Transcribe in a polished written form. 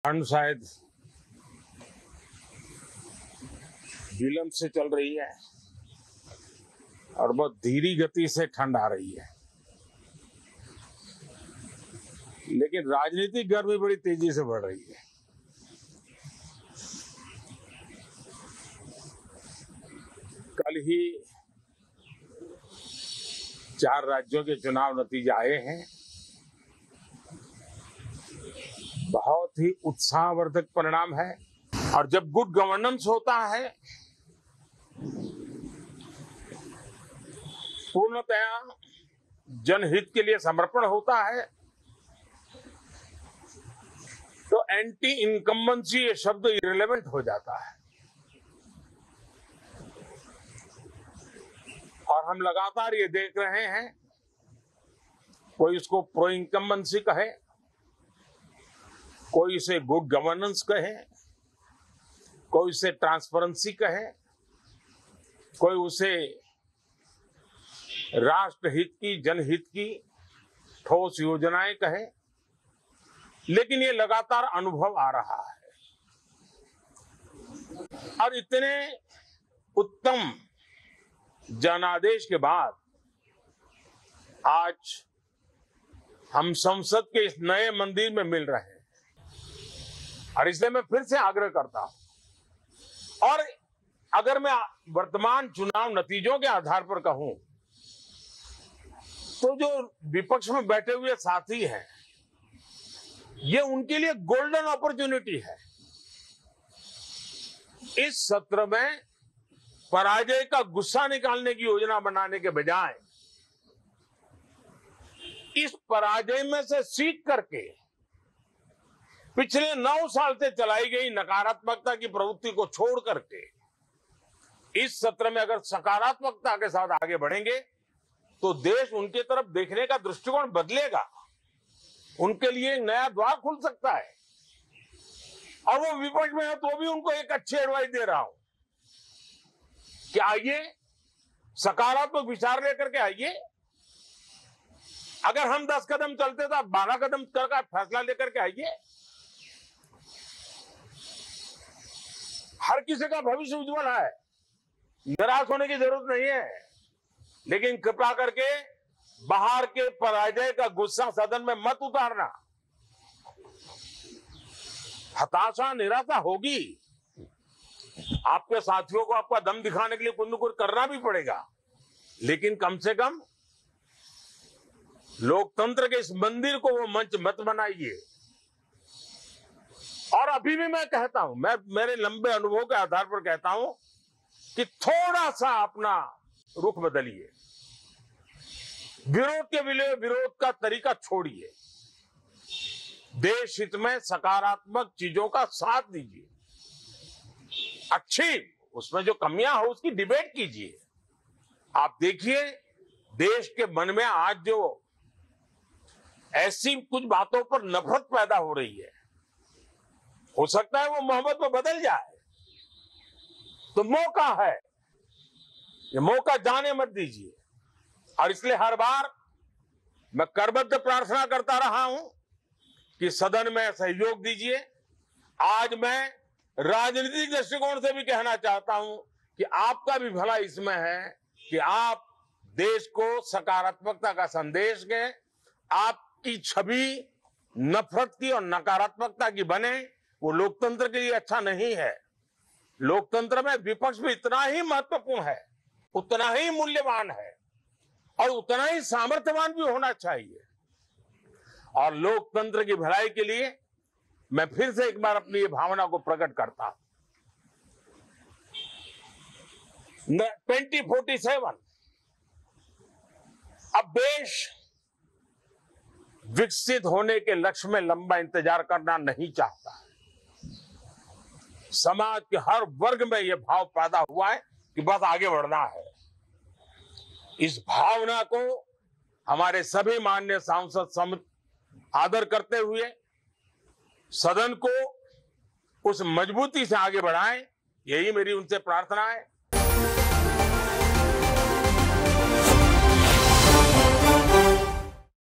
ठंड शायद विलंब से चल रही है और बहुत धीमी गति से ठंड आ रही है, लेकिन राजनीतिक गर्मी बड़ी तेजी से बढ़ रही है। कल ही 4 राज्यों के चुनाव नतीजे आए हैं। बहुत ही उत्साहवर्धक परिणाम है और जब गुड गवर्नेंस होता है, पूर्णतया जनहित के लिए समर्पण होता है, तो एंटी इनकम्बेंसी ये शब्द इरेलेवेंट हो जाता है। और हम लगातार ये देख रहे हैं, कोई इसको प्रो इनकम्बेंसी कहे, कोई इसे गुड गवर्नेंस कहे, कोई इसे ट्रांसपेरेंसी कहे, कोई उसे राष्ट्रहित की, जनहित की ठोस योजनाएं कहे, लेकिन ये लगातार अनुभव आ रहा है। और इतने उत्तम जनादेश के बाद आज हम संसद के इस नए मंदिर में मिल रहे हैं और इसलिए मैं फिर से आग्रह करता हूं, और अगर मैं वर्तमान चुनाव नतीजों के आधार पर कहूं तो जो विपक्ष में बैठे हुए साथी हैं, ये उनके लिए गोल्डन अपॉर्चुनिटी है। इस सत्र में पराजय का गुस्सा निकालने की योजना बनाने के बजाय इस पराजय में से सीख करके पिछले 9 साल से चलाई गई नकारात्मकता की प्रवृत्ति को छोड़ करके इस सत्र में अगर सकारात्मकता के साथ आगे बढ़ेंगे तो देश उनके तरफ देखने का दृष्टिकोण बदलेगा, उनके लिए एक नया द्वार खुल सकता है। और वो विपक्ष में है तो भी उनको एक अच्छी एडवाइस दे रहा हूं कि आइए, सकारात्मक विचार लेकर के आइए। अगर हम 10 कदम चलते तो आप 12 कदम करके फैसला लेकर के आइए। हर किसी का भविष्य उज्जवल है, निराश होने की जरूरत नहीं है, लेकिन कृपा करके बाहर के पराजय का गुस्सा सदन में मत उतारना। हताशा, निराशा होगी, आपके साथियों को आपका दम दिखाने के लिए कुछ न कुछ करना भी पड़ेगा, लेकिन कम से कम लोकतंत्र के इस मंदिर को वो मंच मत बनाइए। और अभी भी मैं कहता हूं, मैं मेरे लंबे अनुभव के आधार पर कहता हूं कि थोड़ा सा अपना रुख बदलिए, विरोध के लिए विरोध का तरीका छोड़िए, देश हित में सकारात्मक चीजों का साथ दीजिए, अच्छी उसमें जो कमियां हो उसकी डिबेट कीजिए। आप देखिए, देश के मन में आज जो ऐसी कुछ बातों पर नफरत पैदा हो रही है, हो सकता है वो मोहब्बत में बदल जाए, तो मौका है, ये मौका जाने मत दीजिए। और इसलिए हर बार मैं करबद्ध प्रार्थना करता रहा हूं कि सदन में सहयोग दीजिए। आज मैं राजनीतिक दृष्टिकोण से भी कहना चाहता हूं कि आपका भी भला इसमें है कि आप देश को सकारात्मकता का संदेश दें, आपकी छवि नफरत की और नकारात्मकता की बने, वो लोकतंत्र के लिए अच्छा नहीं है। लोकतंत्र में विपक्ष भी इतना ही महत्वपूर्ण है, उतना ही मूल्यवान है और उतना ही सामर्थ्यवान भी होना चाहिए। और लोकतंत्र की भलाई के लिए मैं फिर से एक बार अपनी ये भावना को प्रकट करता हूं। 2047 अब देश विकसित होने के लक्ष्य में लंबा इंतजार करना नहीं चाहता है। समाज के हर वर्ग में यह भाव पैदा हुआ है कि बस आगे बढ़ना है। इस भावना को हमारे सभी माननीय सांसद आदर करते हुए सदन को उस मजबूती से आगे बढ़ाएं, यही मेरी उनसे प्रार्थना है।